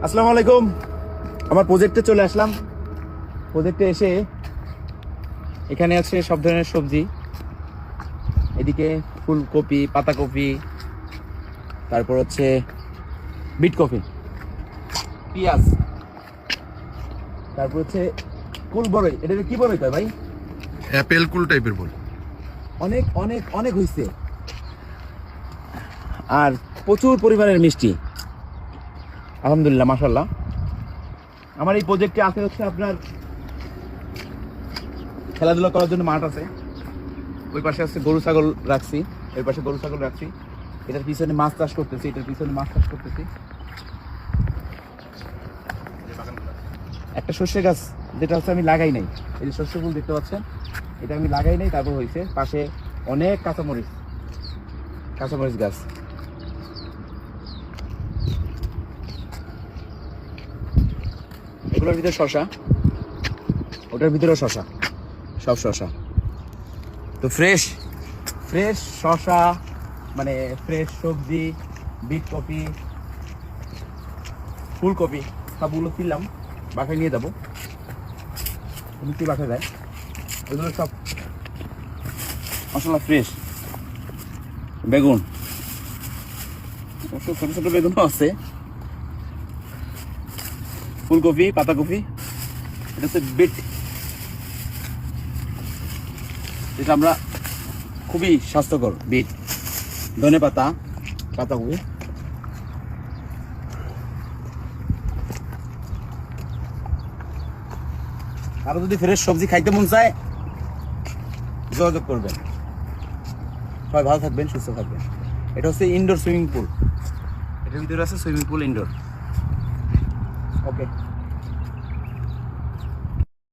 আসসালামু আলাইকুম। আমার প্রজেক্টে চলে আসলাম। প্রজেক্টে এসে এখানে আছে সব ধরনের সবজি, এদিকে ফুলকপি, পাতাকপি, তারপর হচ্ছে বিট কপি, পেঁয়াজ, তারপর হচ্ছে কুল বড়ই। এটা কি বড়ই কয় ভাই? অ্যাপেল কুল টাইপের বল। অনেক অনেক অনেক হয়েছে, আর প্রচুর পরিমাণের মিষ্টি। আলহামদুলিল্লাহ, মাশাআল্লাহ। আমার এই প্রজেক্টে আছে হচ্ছে আপনার খেলাধুলা করার জন্য মাঠ আছে, ওই পাশে আছে গরু ছাগল রাখছি, এর পাশে গরু ছাগল রাখছি, এটার পিছনে মাছ চাষ করতেছি, এটার পিছনে মাছ চাষ করতেছি। একটা শস্য গাছ যেটা হচ্ছে আমি লাগাই নাই, এই যে শস্য ফুল দেখতে পাচ্ছেন, এটা আমি লাগাই নাই, তারপর হয়েছে। পাশে অনেক কাঁচামরিচ গাছ। এগুলোর ভিতরে শশা, ওটার ভিতরেও শশা, সব শশা। তো ফ্রেশ শশা, মানে ফ্রেশ সবজি, বিট কপি, ফুলকপি সবগুলো কিনলাম, বাসায় নিয়ে যাবো। কি বাসায় যায়, ওইগুলো সব মশলা ফ্রেশ। বেগুন, ছোট ছোট বেগুনও আছে, ফুলকপি, পাতাকপি, এটা হচ্ছে বিট, যেটা আমরা খুবই স্বাস্থ্যকর বিট, ধনে পাতা, পাতাকপি। আরো যদি ফ্রেশ সবজি খাইতে মন চায় যোগাযোগ করবেন। সবাই ভালো থাকবেন, সুস্থ থাকবেন। এটা হচ্ছে ইনডোর সুইমিং পুল, এটার ভিতরে আছে সুইমিং পুল ইনডোর। ওকে।